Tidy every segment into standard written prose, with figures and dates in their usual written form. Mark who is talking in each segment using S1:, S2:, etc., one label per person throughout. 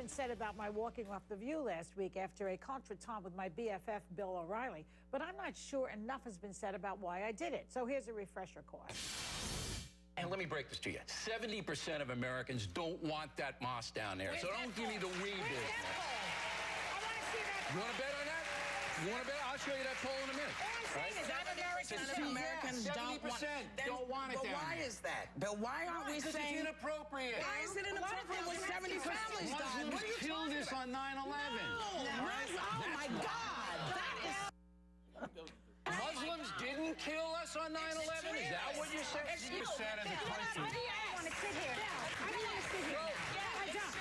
S1: said about my walking off The View last week after a contretemps with my BFF, Bill O'Reilly, but I'm not sure enough has been said about why I did it. So here's a refresher course.
S2: And let me break this to you. 70% of Americans don't want that mosque down there. So don't give me the we business.
S1: I want to see that.
S2: You want to bet on that? You want to bet? I'll show you that poll in a minute.
S3: Americans don't want it.
S4: But why is that? But why aren't we saying
S2: it's inappropriate?
S4: Why is it inappropriate when 70 families died?
S2: Muslims killed us on 9/11.
S4: Oh my God! That is.
S2: Muslims didn't kill us on 9/11? Is that what you said? You said as a country.
S1: I don't want to sit here. I don't want to sit here. I don't.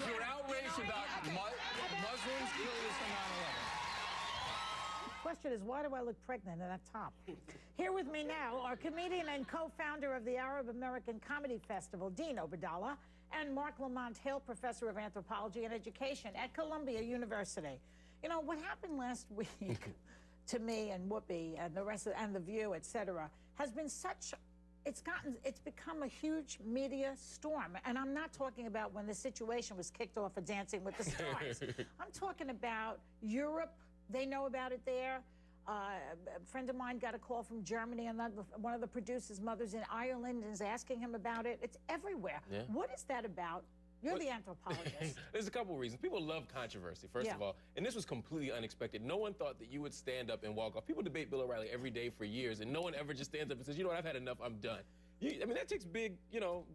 S2: You're outraged about Muslims killed us on 9/11.
S1: The question is, why do I look pregnant in that top? Here with me now are comedian and co-founder of the Arab American Comedy Festival, Dean Obeidallah, and Mark Lamont Hill, professor of anthropology and education at Columbia University. You know, what happened last week to me and Whoopi and the rest of, and The View, etc., has been such, it's become a huge media storm. And I'm not talking about when the situation was kicked off of Dancing with the Stars. I'm talking about Europe. They know about it there. A friend of mine got a call from Germany, and one of the producers' mothers in Ireland is asking him about it. It's everywhere. Yeah. What is that about? You're the anthropologist.
S5: There's a couple of reasons. People love controversy, first of all. And this was completely unexpected. No one thought that you would stand up and walk off. People debate Bill O'Reilly every day for years, and no one ever just stands up and says, you know what, I've had enough, I'm done. I mean, that takes big,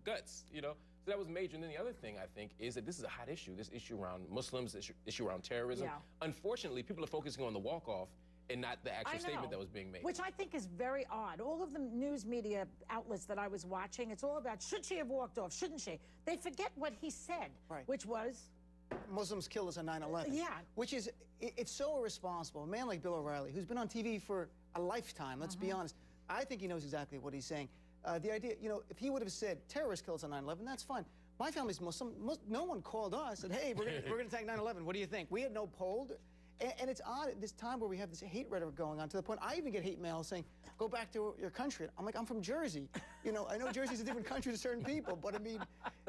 S5: guts, So that was major. And then the other thing, I think, is that this is a hot issue. This issue around Muslims, this issue around terrorism. Yeah. Unfortunately, people are focusing on the walk-off and not the actual statement that was being made.
S1: Which I think is very odd. All of the news media outlets that I was watching, it's all about, should she have walked off, shouldn't she? They forget what he said, which was...
S3: Muslims killed us on 9/11.
S1: Yeah.
S3: Which is, it's so irresponsible. A man like Bill O'Reilly, who's been on TV for a lifetime, let's be honest, I think he knows exactly what he's saying. The idea, if he would have said, terrorists killed us on 9/11, that's fine. My family's Muslim. No one called us and said, hey, we're going to attack 9/11. What do you think? We had no poll. And it's odd at this time where we have this hate rhetoric going on, to the point I even get hate mail saying, go back to your country. I'm like, I'm from Jersey. I know Jersey's a different country to certain people, but I mean,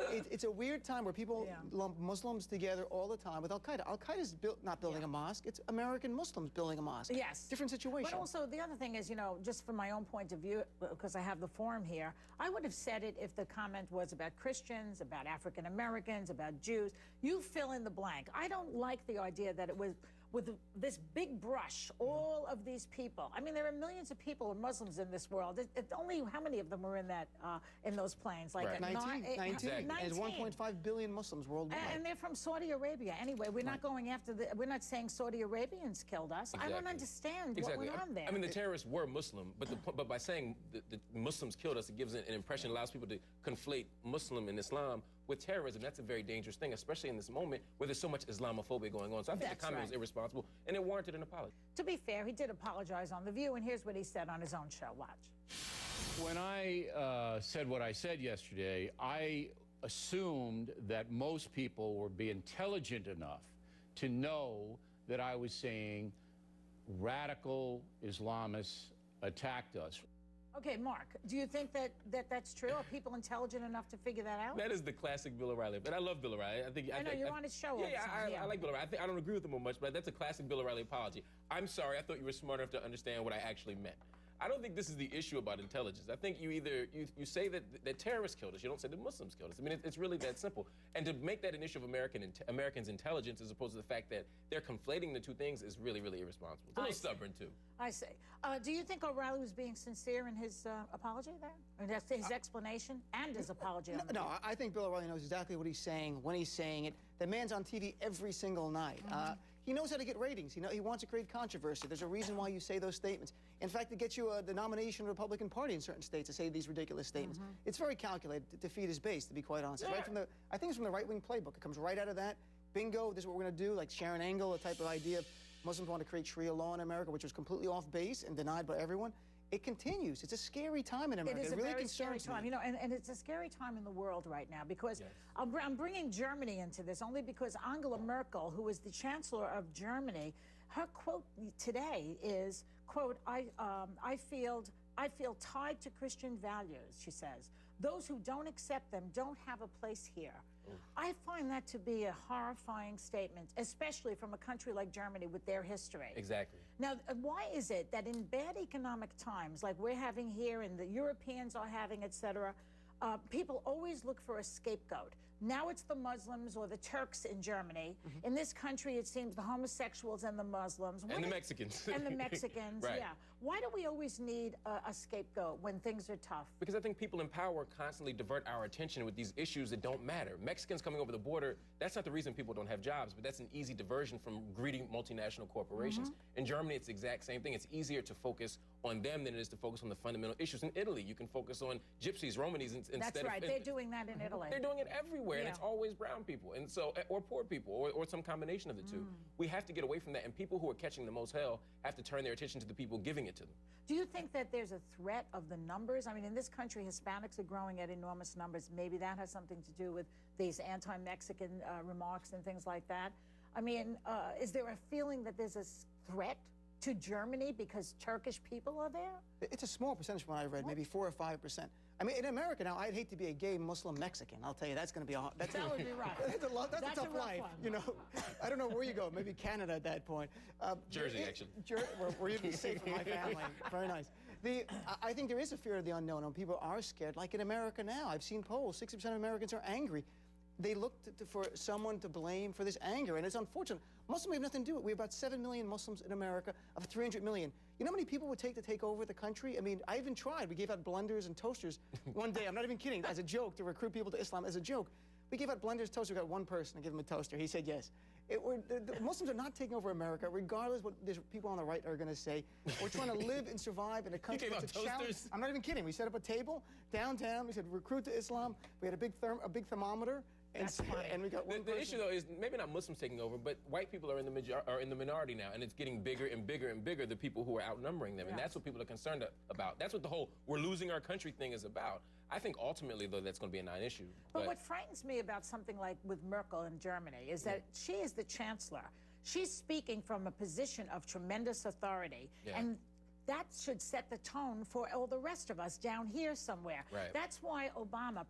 S3: it's a weird time where people lump Muslims together all the time with Al-Qaeda. Al-Qaeda's not building a mosque. It's American Muslims building a mosque.
S1: Yes.
S3: Different situation.
S1: But also, the other thing is, just from my own point of view, because I have the forum here, I would have said it if the comment was about Christians, about African Americans, about Jews. You fill in the blank. I don't like the idea that it was with this big brush, all of these people. I mean, there are millions of people, Muslims in this world. It's only how many of them were in those planes? Like
S3: 19.
S1: Exactly.
S3: There's 1.5 billion Muslims worldwide.
S1: And they're from Saudi Arabia. Anyway, we're not going after we're not saying Saudi Arabians killed us. I don't understand what went on there.
S5: I mean, the terrorists were Muslim, but by saying the Muslims killed us, it gives an impression, allows people to conflate Muslim and Islam with terrorism. That's a very dangerous thing, especially in this moment where there's so much Islamophobia going on. So I think the comment was irresponsible, and it warranted an apology.
S1: To be fair, he did apologize on The View, and here's what he said on his own show. Watch.
S6: When I said what I said yesterday, I assumed that most people would be intelligent enough to know that I was saying radical Islamists attacked us.
S1: Okay, Mark, do you think that's true? Are people intelligent enough to figure that out?
S5: That is the classic Bill O'Reilly. But I love Bill O'Reilly. I know
S1: you're on his show.
S5: I like Bill O'Reilly. I don't agree with him much, but that's a classic Bill O'Reilly apology. I'm sorry. I thought you were smart enough to understand what I actually meant. I don't think this is the issue about intelligence. I think you either you say that terrorists killed us. You don't say that Muslims killed us. I mean, it's really that simple. And to make that an issue of Americans' intelligence as opposed to the fact that they're conflating the two things is really, really irresponsible. It's a little stubborn, too.
S1: I see. Do you think O'Reilly was being sincere in his apology there? Or that's his explanation and his apology?
S3: No, I think Bill O'Reilly knows exactly what he's saying when he's saying it. The man's on TV every single night. He knows how to get ratings. He wants to create controversy. There's a reason why you say those statements. In fact, it gets you the nomination of the Republican Party in certain states to say these ridiculous statements. It's very calculated to feed his base, to be quite honest. Right from I think it's from the right-wing playbook. It comes right out of that. Bingo, this is what we're going to do, like Sharon Angle, the type of idea of Muslims want to create Sharia law in America, which was completely off base and denied by everyone. It continues. It's a scary time in America.
S1: It is
S3: a
S1: really
S3: very
S1: scary time. And it's a scary time in the world right now because I'm bringing Germany into this only because Angela Merkel, who is the Chancellor of Germany, her quote today is, quote, I feel tied to Christian values, she says. those who don't accept them don't have a place here. I find that to be a horrifying statement, especially from a country like Germany with their history.
S5: Exactly.
S1: Now, why is it that in bad economic times, like we're having here and the Europeans are having, et cetera, people always look for a scapegoat? Now it's the Muslims or the Turks in Germany. In this country, it seems the homosexuals and the Muslims.
S5: And the Mexicans.
S1: And the Mexicans,
S5: Right.
S1: yeah. Why do we always need a scapegoat when things are tough?
S5: Because I think people in power constantly divert our attention with these issues that don't matter. Mexicans coming over the border, that's not the reason people don't have jobs, but that's an easy diversion from greedy multinational corporations. In Germany, it's the exact same thing. It's easier to focus on them than it is to focus on the fundamental issues. In Italy, you can focus on gypsies, Romanis instead
S1: That's right. They're doing that in Italy.
S5: They're doing it everywhere, and
S1: Yeah.
S5: it's always brown people, and so or poor people, or some combination of the two. We have to get away from that, and people who are catching the most hell have to turn their attention to the people giving it to them.
S1: Do you think that there's a threat of the numbers? I mean, in this country, Hispanics are growing at enormous numbers. Maybe that has something to do with these anti-Mexican remarks and things like that. I mean, is there a feeling that there's a threat to Germany because Turkish people are there?
S3: It's a small percentage from what I read, maybe 4 or 5%. I mean, in America now, I'd hate to be a gay Muslim Mexican. I'll tell you, that's going to be a
S1: That would be rough.
S3: that's a tough
S1: rough
S3: life.
S1: one.
S3: You know, I don't know where you go. Maybe Canada at that point.
S5: Jersey, actually.
S3: We're even safe for my family. Very nice. I think there is a fear of the unknown, and people are scared. Like in America now, I've seen polls. 60% of Americans are angry. They look for someone to blame for this anger, and it's unfortunate. Muslims have nothing to do with it. We have about 7 million Muslims in America of 300 million. You know how many people it would take to take over the country? I mean, I even tried. We gave out blenders and toasters one day. I'm not even kidding, as a joke, to recruit people to Islam as a joke. We gave out blenders, toasters. We got one person to give him a toaster. He said yes. The Muslims are not taking over America, regardless what these people on the right are going to say. We're trying to live and survive in a country
S5: gave
S3: that's
S5: out
S3: a challenge.
S5: toasters?
S3: I'm not even kidding. We set up a table downtown. We said recruit to Islam. We had a big thermometer. And we got one
S5: The issue, though, is maybe not Muslims taking over, but white people are in the minority now, and it's getting bigger and bigger and bigger, the people who are outnumbering them, and that's what people are concerned about. That's what the whole we're losing our country thing is about. I think ultimately, though, that's going to be a non-issue.
S1: But what frightens me about something like with Merkel in Germany is that she is the chancellor. She's speaking from a position of tremendous authority, and that should set the tone for all the rest of us down here somewhere.
S5: Right.
S1: That's why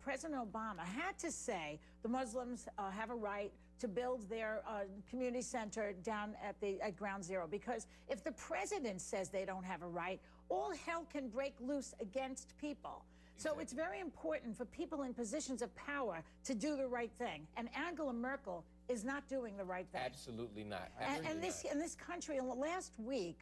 S1: President Obama had to say the Muslims have a right to build their community center down at Ground Zero, because if the president says they don't have a right, all hell can break loose against people. So it's very important for people in positions of power to do the right thing. And Angela Merkel is not doing the right thing.
S5: Absolutely not.
S1: And in this country, last week,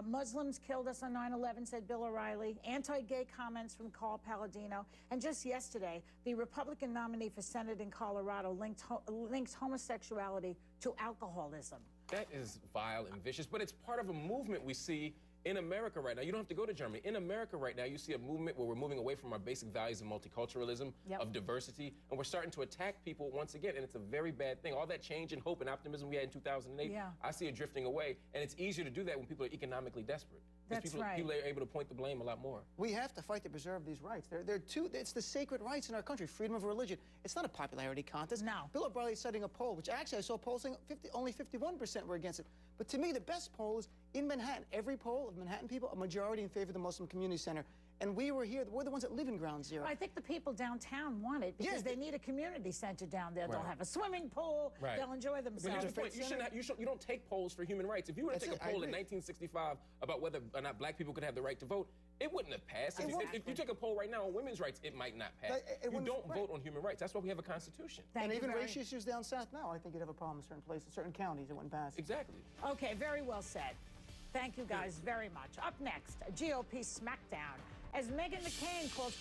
S1: Muslims killed us on 9/11, said Bill O'Reilly. Anti-gay comments from Carl Palladino. And just yesterday, the Republican nominee for Senate in Colorado linked homosexuality to alcoholism.
S5: That is vile and vicious, but it's part of a movement we see in America right now. You don't have to go to Germany. In America right now, you see a movement where we're moving away from our basic values of multiculturalism, of diversity, and we're starting to attack people once again, and it's a very bad thing. All that change and hope and optimism we had in 2008, I see it drifting away, and it's easier to do that when people are economically desperate.
S1: That's right.
S5: People are able to point the blame a lot more.
S3: We have to fight to preserve these rights. It's the sacred rights in our country, freedom of religion. It's not a popularity contest.
S1: No.
S3: Bill O'Reilly is citing a poll, which actually I saw a poll saying only 51% were against it. But to me, the best poll is in Manhattan. Every poll of Manhattan people, a majority in favor of the Muslim Community Center. And we're the ones that live in Ground Zero.
S1: I think the people downtown want it because they need a community center down there. They'll have a swimming pool. They'll enjoy themselves.
S5: You don't take polls for human rights. If you were to take a poll in 1965 about whether or not black people could have the right to vote, it wouldn't have passed. If you take a poll right now on women's rights, it might not pass. You don't vote on human rights. That's why we have a constitution.
S3: And even race issues down south now, I think you'd have a problem in certain places, certain counties, it wouldn't pass.
S5: Exactly.
S1: Okay, very well said. Thank you guys very much. Up next, a GOP smackdown as Meghan McCain calls